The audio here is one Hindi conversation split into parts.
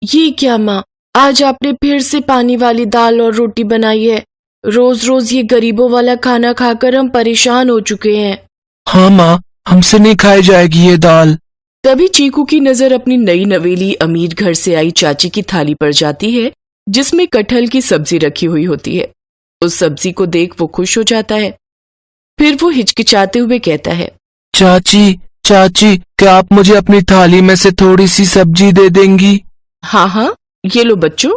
ये क्या माँ, आज आपने फिर से पानी वाली दाल और रोटी बनाई है। रोज रोज ये गरीबों वाला खाना खाकर हम परेशान हो चुके हैं। हाँ माँ, हमसे नहीं खाई जाएगी ये दाल। तभी चीकू की नजर अपनी नई नवेली अमीर घर से आई चाची की थाली पर जाती है, जिसमें कटहल की सब्जी रखी हुई होती है। उस सब्जी को देख वो खुश हो जाता है। फिर वो हिचकिचाते हुए कहता है, चाची चाची, क्या आप मुझे अपनी थाली में से थोड़ी सी सब्जी दे देंगी? हाँ हाँ, ये लो बच्चों।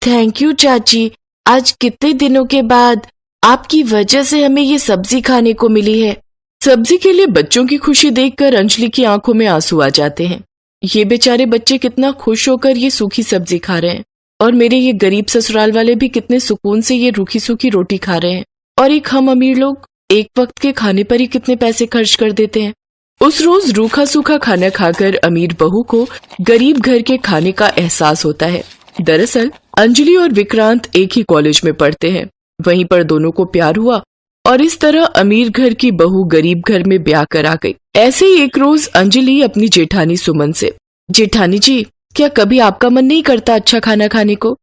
थैंक यू चाची, आज कितने दिनों के बाद आपकी वजह से हमें ये सब्जी खाने को मिली है। सब्जी के लिए बच्चों की खुशी देखकर अंजलि की आंखों में आंसू आ जाते हैं। ये बेचारे बच्चे कितना खुश होकर ये सूखी सब्जी खा रहे हैं, और मेरे ये गरीब ससुराल वाले भी कितने सुकून से ये रूखी सूखी रोटी खा रहे हैं। और एक हम अमीर लोग एक वक्त के खाने पर ही कितने पैसे खर्च कर देते हैं। उस रोज रूखा सूखा खाना खाकर अमीर बहू को गरीब घर के खाने का एहसास होता है। दरअसल अंजलि और विक्रांत एक ही कॉलेज में पढ़ते हैं। वहीं पर दोनों को प्यार हुआ और इस तरह अमीर घर की बहू गरीब घर में ब्याह कर आ गई। ऐसे ही एक रोज अंजलि अपनी जेठानी सुमन से, जेठानी जी, क्या कभी आपका मन नहीं करता अच्छा खाना खाने को?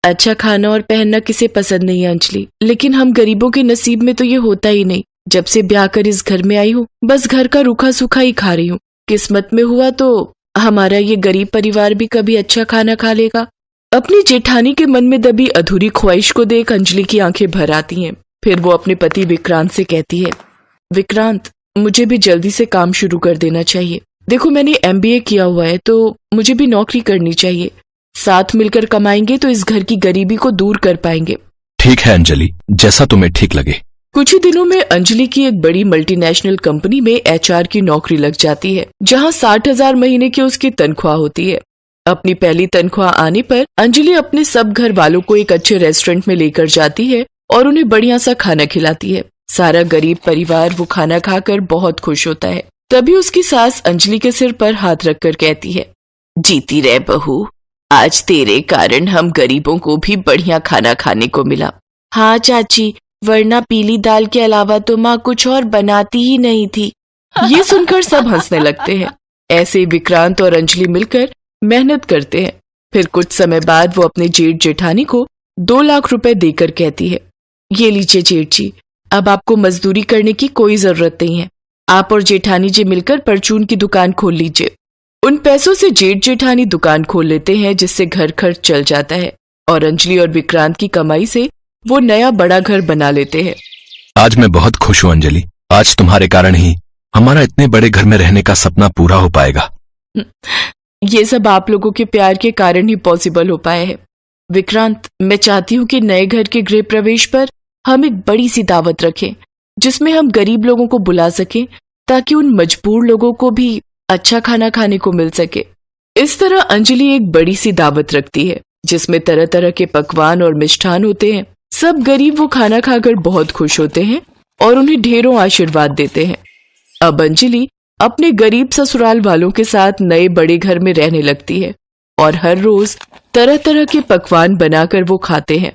अच्छा खाना और पहनना किसे पसंद नहीं है अंजलि, लेकिन हम गरीबों के नसीब में तो ये होता ही नहीं। जब से ब्याह कर इस घर में आई हूँ, बस घर का रूखा सूखा ही खा रही हूँ। किस्मत में हुआ तो हमारा ये गरीब परिवार भी कभी अच्छा खाना खा लेगा। अपनी जेठानी के मन में दबी अधूरी ख्वाहिश को देख अंजलि की आंखें भर आती हैं। फिर वो अपने पति विक्रांत से कहती है, विक्रांत, मुझे भी जल्दी से काम शुरू कर देना चाहिए। देखो, मैंने MBA किया हुआ है तो मुझे भी नौकरी करनी चाहिए। साथ मिलकर कमाएंगे तो इस घर की गरीबी को दूर कर पाएंगे। ठीक है अंजलि, जैसा तुम्हें ठीक लगे। कुछ ही दिनों में अंजलि की एक बड़ी मल्टीनेशनल कंपनी में HR की नौकरी लग जाती है, जहां 60,000 महीने की उसकी तनख्वाह होती है। अपनी पहली तनख्वाह आने पर अंजलि अपने सब घर वालों को एक अच्छे रेस्टोरेंट में लेकर जाती है और उन्हें बढ़िया सा खाना खिलाती है। सारा गरीब परिवार वो खाना खाकर बहुत खुश होता है। तभी उसकी सास अंजलि के सिर पर हाथ रखकर कहती है, जीती रह बहू, आज तेरे कारण हम गरीबों को भी बढ़िया खाना खाने को मिला। हाँ चाची, वरना पीली दाल के अलावा तो माँ कुछ और बनाती ही नहीं थी। ये सुनकर सब हंसने लगते हैं। ऐसे विक्रांत और अंजलि मिलकर मेहनत करते हैं। फिर कुछ समय बाद वो अपने जेठ जेठानी को 2 लाख रुपए देकर कहती है, ये लीजिए जेठ जी, अब आपको मजदूरी करने की कोई जरूरत नहीं है। आप और जेठानी जी मिलकर परचून की दुकान खोल लीजिए। उन पैसों से जेठ जेठानी दुकान खोल लेते हैं, जिससे घर खर्च चल जाता है और अंजलि और विक्रांत की कमाई से वो नया बड़ा घर बना लेते हैं। आज मैं बहुत खुश हूँ अंजलि, आज तुम्हारे कारण ही हमारा इतने बड़े घर में रहने का सपना पूरा हो पाएगा। ये सब आप लोगों के प्यार के कारण ही पॉसिबल हो पाया है। विक्रांत, मैं चाहती हूँ कि नए घर के गृह प्रवेश पर हम एक बड़ी सी दावत रखें, जिसमें हम गरीब लोगों को बुला सकें, ताकि उन मजबूर लोगों को भी अच्छा खाना खाने को मिल सके। इस तरह अंजलि एक बड़ी सी दावत रखती है, जिसमें तरह तरह के पकवान और मिष्ठान होते हैं। सब गरीब वो खाना खाकर बहुत खुश होते हैं और उन्हें ढेरों आशीर्वाद देते हैं। अब अंजलि अपने गरीब ससुराल वालों के साथ नए बड़े घर में रहने लगती है और हर रोज तरह तरह के पकवान बनाकर वो खाते हैं।